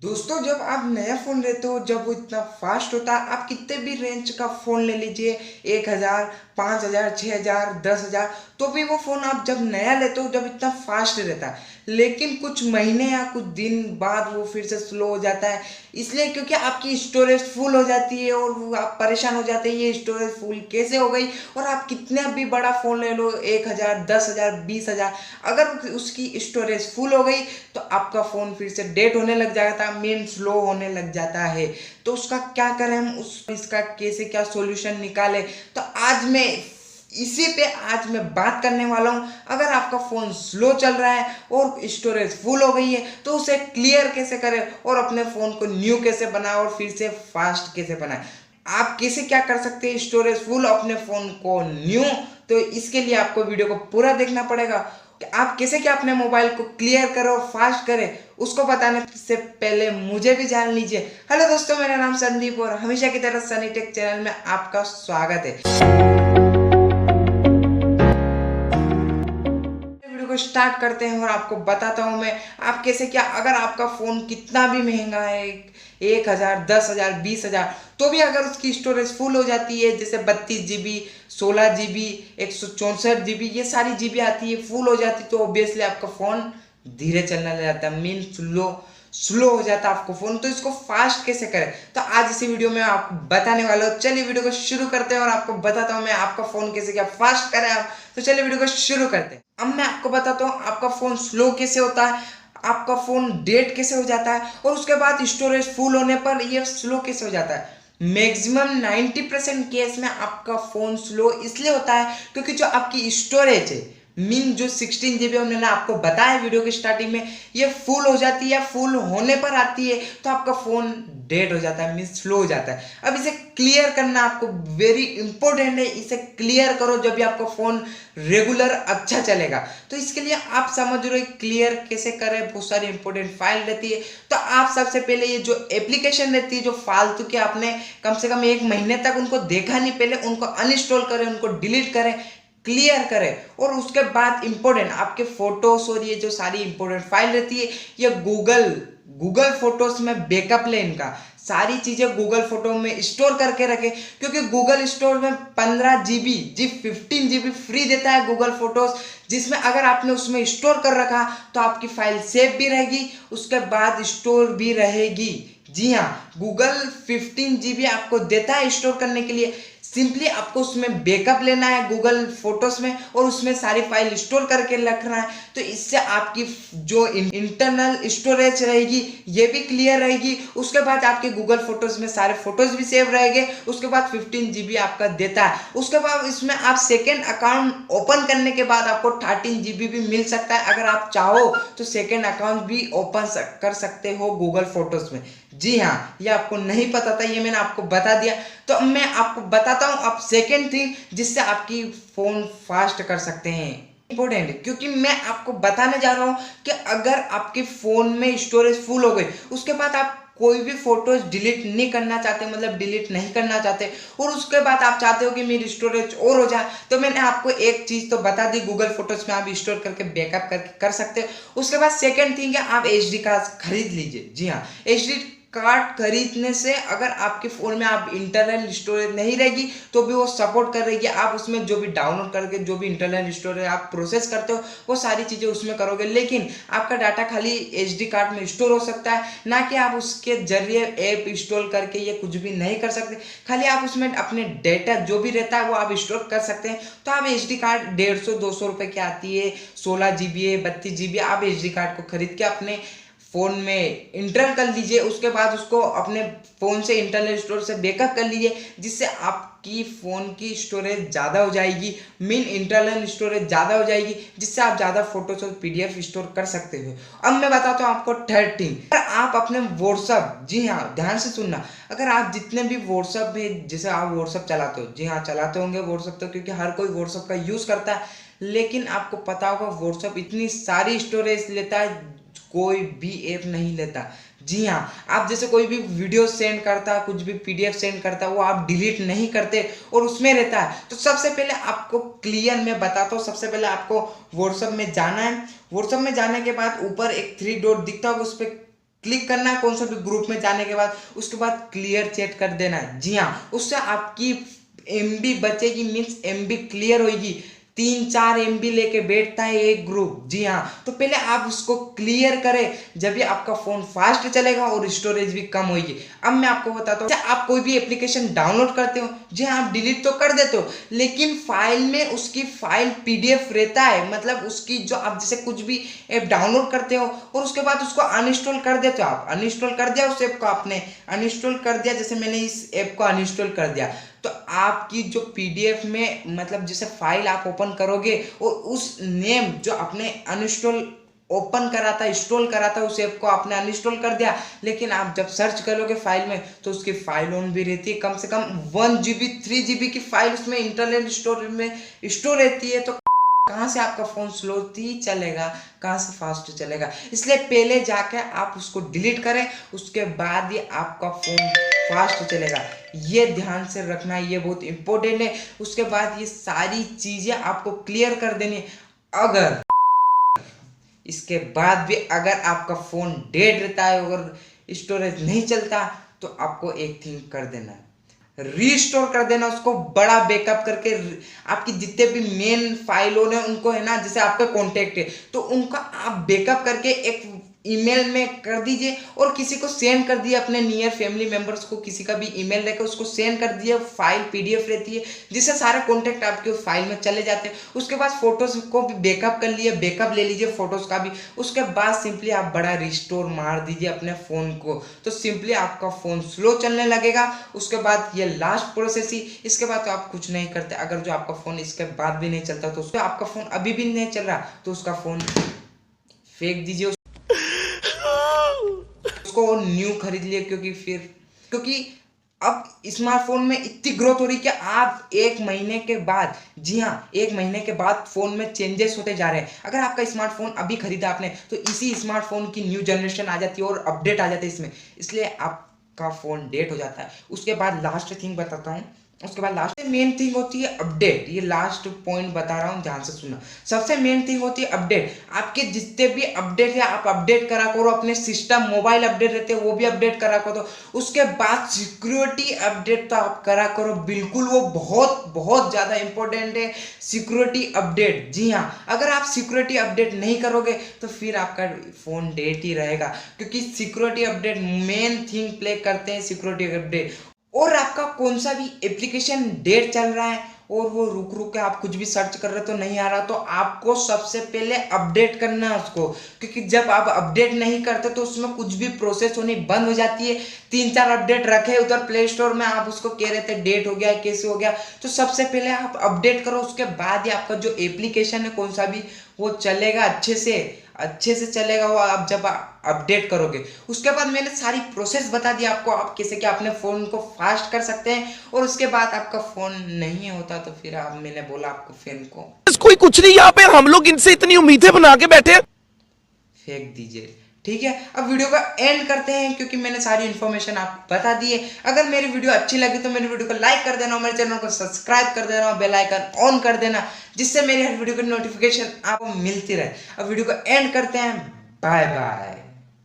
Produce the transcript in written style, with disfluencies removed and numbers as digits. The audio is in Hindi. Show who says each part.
Speaker 1: दोस्तों, जब आप नया फ़ोन लेते हो, जब वो इतना फास्ट होता है, आप कितने भी रेंज का फ़ोन ले लीजिए, 1000, 5000, 6000, 10,000, तो भी वो फ़ोन आप जब नया लेते हो, जब इतना फास्ट रहता है, लेकिन कुछ महीने या कुछ दिन बाद वो फिर से स्लो हो जाता है। इसलिए क्योंकि आपकी स्टोरेज फुल हो जाती है और वो आप परेशान हो जाते हैं, ये स्टोरेज फुल कैसे हो गई। और आप कितना भी बड़ा फ़ोन ले लो, 1000, 10,000, 20,000, अगर उसकी स्टोरेज फुल हो गई तो आपका फ़ोन फिर से डेट होने लग जाता है, मेन स्लो होने लग जाता है। तो उसका क्या करें हम, इसका कैसे क्या सॉल्यूशन निकालें, तो आज मैं बात करने वाला हूँ। अगर आपका फ़ोन स्लो चल रहा है और स्टोरेज फुल हो गई है तो उसे क्लियर कैसे करें और अपने फ़ोन को न्यू कैसे बनाएं और फिर से फास्ट कैसे बनाएं। आप कैसे क्या कर सकते हैं स्टोरेज फुल अपने फ़ोन को न्यू। तो इसके लिए आपको वीडियो को पूरा देखना पड़ेगा कि आप कैसे क्या अपने मोबाइल को क्लियर करें और फास्ट करें। उसको बताने से पहले मुझे भी जान लीजिए। हेलो दोस्तों, मेरा नाम संदीप और हमेशा की तरह सनी टेक चैनल में आपका स्वागत है। वीडियो को स्टार्ट करते हैं और आपको बताता हूं मैं आप कैसे क्या, अगर आपका फ़ोन कितना भी महंगा है, 1000, 10,000, 20,000, तो भी अगर उसकी स्टोरेज फुल हो जाती है, जैसे 32 GB, 16 GB, 164 GB, ये सारी जीबी आती है, फुल हो जाती, तो ऑब्वियसली आपका फ़ोन धीरे चलने लग जाता है, मीन स्लो हो जाता है आपको फ़ोन। तो इसको फास्ट कैसे करें, तो आज इसी वीडियो में आपको बताने वाला हूँ। चलिए वीडियो को शुरू करते हैं और आपको बताता हूँ मैं आपका फ़ोन कैसे क्या फास्ट करें आप। तो चलिए वीडियो को शुरू करते हैं। अब मैं आपको बताता हूँ आपका फ़ोन स्लो कैसे होता है, आपका फ़ोन डेड कैसे हो जाता है, और उसके बाद स्टोरेज फुल होने पर ये स्लो कैसे हो जाता है। मैक्सिमम 90% केस में आपका फ़ोन स्लो इसलिए होता है क्योंकि जो आपकी स्टोरेज है, मीन जो 16 GB मैंने आपको बताया वीडियो की स्टार्टिंग में, ये फुल हो जाती है या फुल होने पर आती है तो आपका फ़ोन डेड हो जाता है, मीन स्लो हो जाता है। अब इसे क्लियर करना आपको वेरी इंपॉर्टेंट है। इसे क्लियर करो जब भी आपका फ़ोन रेगुलर अच्छा चलेगा। तो इसके लिए आप समझ रहे हो क्लियर कैसे करें, बहुत सारी इंपॉर्टेंट फाइल रहती है। तो आप सबसे पहले ये जो एप्लीकेशन रहती है जो फालतू के, आपने कम से कम 1 महीने तक उनको देखा नहीं, पहले उनको अनइंस्टॉल करें, उनको डिलीट करें, क्लियर करें। और उसके बाद इंपॉर्टेंट आपके फोटोज और ये जो सारी इंपॉर्टेंट फाइल रहती है, ये गूगल फोटोज में बैकअप लें इनका। सारी चीजें गूगल फोटो में स्टोर करके रखें, क्योंकि गूगल स्टोर में 15 GB जी 15 GB फ्री देता है गूगल फोटोज, जिसमें अगर आपने उसमें स्टोर कर रखा तो आपकी फाइल सेव भी रहेगी, उसके बाद स्टोर भी रहेगी। जी हाँ, गूगल 15 GB आपको देता है स्टोर करने के लिए। सिंपली आपको उसमें बैकअप लेना है गूगल फोटोज में और उसमें सारी फाइल स्टोर करके रखना है। तो इससे आपकी जो इंटरनल स्टोरेज रहेगी ये भी क्लियर रहेगी। उसके बाद आपके गूगल फोटोज में सारे फोटोज भी सेव रहेंगे। उसके बाद 15 GB आपका देता है। उसके बाद इसमें आप सेकेंड अकाउंट ओपन करने के बाद आपको 13 GB भी मिल सकता है। अगर आप चाहो तो सेकेंड अकाउंट भी ओपन कर सकते हो गूगल फोटोज में। जी हाँ, ये आपको नहीं पता था, ये मैंने आपको बता दिया। तो मैं आपको बताता हूं आप सेकेंड थिंग जिससे आपकी फोन फास्ट कर सकते हैं। इंपॉर्टेंट है क्योंकि मैं आपको बताने जा रहा हूं कि अगर आपके फोन में स्टोरेज फुल हो गई, उसके बाद आप कोई भी फोटोज डिलीट नहीं करना चाहते, मतलब डिलीट नहीं करना चाहते, और उसके बाद आप चाहते हो कि मेरी स्टोरेज और हो जाए, तो मैंने आपको एक चीज तो बता दी, गूगल फोटोज में आप स्टोर करके बैकअप करके कर सकते हो। उसके बाद सेकेंड थिंग है आप एचडी कार्ड खरीद लीजिए। जी हाँ, एचडी कार्ड खरीदने से अगर आपके फ़ोन में आप इंटरनल स्टोरेज नहीं रहेगी तो भी वो सपोर्ट कर रही है। आप उसमें जो भी डाउनलोड करके जो भी इंटरनल स्टोरेज आप प्रोसेस करते हो वो सारी चीज़ें उसमें करोगे, लेकिन आपका डाटा खाली एचडी कार्ड में स्टोर हो सकता है, ना कि आप उसके जरिए ऐप इंस्टॉल करके ये कुछ भी नहीं कर सकते। खाली आप उसमें अपने डेटा जो भी रहता है वो आप स्टोर कर सकते हैं। तो आप एचडी कार्ड 150-200 रुपये की आती है, 16 GB है, 32 GB, आप एचडी कार्ड को खरीद के अपने फ़ोन में इंटर कर लीजिए। उसके बाद उसको अपने फ़ोन से इंटरनल स्टोरेज से बैकअप कर लीजिए, जिससे आपकी फ़ोन की स्टोरेज ज़्यादा हो जाएगी, मीन इंटरनल स्टोरेज ज़्यादा हो जाएगी, जिससे आप ज़्यादा फोटोज और पीडीएफ स्टोर कर सकते हो। अब मैं बताता हूँ आपको थर्ड थिंग, अगर आप अपने व्हाट्सअप, जी हाँ ध्यान से सुनना, अगर आप जितने भी व्हाट्सअप में, जैसे आप व्हाट्सअप चलाते हो, जी हाँ चलाते होंगे व्हाट्सअप, तो क्योंकि हर कोई व्हाट्सअप का यूज़ करता है, लेकिन आपको पता होगा व्हाट्सअप इतनी सारी स्टोरेज लेता है कोई भी ऐप नहीं लेता। जी हाँ, आप जैसे कोई भी वीडियो सेंड करता, कुछ भी पीडीएफ सेंड करता, वो आप डिलीट नहीं करते और उसमें रहता है। तो सबसे पहले आपको क्लियर मैं बताता हूँ, सबसे पहले आपको व्हाट्सएप में जाना है। व्हाट्सएप में जाने के बाद ऊपर एक 3 डॉट दिखता होगा, उस पर क्लिक करना है कौन सा भी ग्रुप में जाने के बाद, उसके बाद क्लियर चैट कर देना है। जी हाँ, उससे आपकी एमबी बचेगी, मीन्स एमबी क्लियर होगी। 3-4 एमबी लेके बैठता है एक ग्रुप। जी हाँ, तो पहले आप उसको क्लियर करें, जब भी आपका फोन फास्ट चलेगा और स्टोरेज भी कम होगी। अब मैं आपको बताता हूँ, आप कोई भी एप्लीकेशन डाउनलोड करते हो, जी हाँ, आप डिलीट तो कर देते हो, लेकिन फाइल में उसकी फाइल पीडीएफ रहता है, मतलब उसकी जो आप जैसे कुछ भी ऐप डाउनलोड करते हो और उसके बाद उसको अनइंस्टॉल कर देते हो। आप अनइंस्टॉल कर दिया उस ऐप को, आपने अनइंस्टॉल कर दिया, जैसे मैंने इस ऐप को अनइंस्टॉल कर दिया, तो आपकी जो पीडीएफ में मतलब जैसे फाइल आप ओपन करोगे और उस नेम जो आपने अनइंस्टॉल ओपन करा था, इंस्टॉल करा था, उस ऐप को आपने अनइंस्टॉल कर दिया, लेकिन आप जब सर्च करोगे फाइल में तो उसकी फाइल ऑन भी रहती है। कम से कम 1 GB 3 GB की फाइल उसमें इंटरनल स्टोरेज में स्टोर रहती है। तो कहाँ से आपका फोन स्लो चलेगा, कहाँ से फास्ट चलेगा। इसलिए पहले जाके आप उसको डिलीट करें, उसके बाद ही आपका फोन फास्ट चलेगा। ये ध्यान से रखना, ये बहुत इंपॉर्टेंट है। उसके बाद ये सारी चीजें आपको क्लियर कर देनी। अगर इसके बाद भी अगर आपका फोन डेड रहता है, अगर स्टोरेज नहीं चलता, तो आपको एक थिंग कर देना है, रीस्टोर कर देना उसको, बड़ा बैकअप करके। आपकी जितने भी मेन फाइलों ने उनको है ना, जैसे आपका कॉन्टेक्ट है तो उनका आप बैकअप करके एक ईमेल में कर दीजिए और किसी को सेंड कर दिए, अपने नियर फैमिली मेंबर्स को किसी का भी ईमेल लेकर उसको सेंड कर दिए। फाइल पीडीएफ रहती है जिससे सारे कॉन्टेक्ट आपके उस फाइल में चले जाते हैं। उसके बाद फोटोज को भी बैकअप कर लिए, बैकअप ले लीजिए फोटोज का भी। उसके बाद सिंपली आप बड़ा रिस्टोर मार दीजिए अपने फोन को, तो सिंपली आपका फोन स्लो चलने लगेगा। उसके बाद ये लास्ट प्रोसेस ही, इसके बाद तो आप कुछ नहीं करते। अगर जो आपका फोन इसके बाद भी नहीं चलता, तो उसको आपका फोन अभी भी नहीं चल रहा, तो उसका फोन फेंक दीजिए, उसको न्यू खरीद लिए। क्योंकि अब स्मार्टफोन में इतनी ग्रोथ हो रही कि आप 1 महीने के बाद, जी हाँ, 1 महीने के बाद फोन में चेंजेस होते जा रहे हैं। अगर आपका स्मार्टफोन अभी खरीदा आपने, तो इसी स्मार्टफोन की न्यू जनरेशन आ जाती है और अपडेट आ जाते हैं इसमें, इसलिए आपका फोन डेट हो जाता है। उसके बाद लास्ट थिंग बताता हूँ, उसके बाद लास्ट मेन थिंग होती है अपडेट। ये लास्ट पॉइंट बता रहा हूँ, ध्यान से सुनना। सबसे मेन थिंग होती है अपडेट। आपके जितने भी अपडेट है आप अपडेट करा करो, अपने सिस्टम मोबाइल अपडेट रहते हैं वो भी अपडेट करा करो। उसके बाद सिक्योरिटी अपडेट तो आप करा करो, बिल्कुल, वो बहुत बहुत ज़्यादा इंपॉर्टेंट है, सिक्योरिटी अपडेट। जी हाँ, अगर आप सिक्योरिटी अपडेट नहीं करोगे तो फिर आपका फ़ोन डेट ही रहेगा, क्योंकि security update main thing play करते हैं सिक्योरिटी अपडेट। और आपका कौन सा भी एप्लीकेशन डेट चल रहा है और वो रुक रुक के आप कुछ भी सर्च कर रहे हो तो नहीं आ रहा, तो आपको सबसे पहले अपडेट करना है उसको, क्योंकि जब आप अपडेट नहीं करते तो उसमें कुछ भी प्रोसेस होनी बंद हो जाती है। 3-4 अपडेट रखे उधर प्ले स्टोर में, आप उसको कह रहे थे डेट हो गया, कैसे हो गया, तो सबसे पहले आप अपडेट करो। उसके बाद ही आपका जो एप्लीकेशन है कौन सा भी, वो चलेगा अच्छे से चलेगा वो, आप जब अपडेट करोगे। उसके बाद मैंने सारी प्रोसेस बता दी आपको, आप कैसे क्या अपने फ़ोन को फास्ट कर सकते हैं। और उसके बाद आपका फ़ोन नहीं होता तो फिर आप, मैंने बोला आपको फ़ोन को
Speaker 2: कोई कुछ नहीं, यहाँ पे हम लोग इनसे इतनी उम्मीदें बना के बैठे,
Speaker 1: फेंक दीजिए। ठीक है, अब वीडियो का एंड करते हैं, क्योंकि मैंने सारी इन्फॉर्मेशन आपको बता दी है। अगर मेरी वीडियो अच्छी लगी तो मेरी वीडियो को लाइक कर देना, मेरे चैनल को सब्सक्राइब कर देना, बेल आइकन ऑन कर देना, जिससे मेरी हर वीडियो की नोटिफिकेशन आपको मिलती रहे। अब वीडियो को एंड करते हैं, बाय बाय।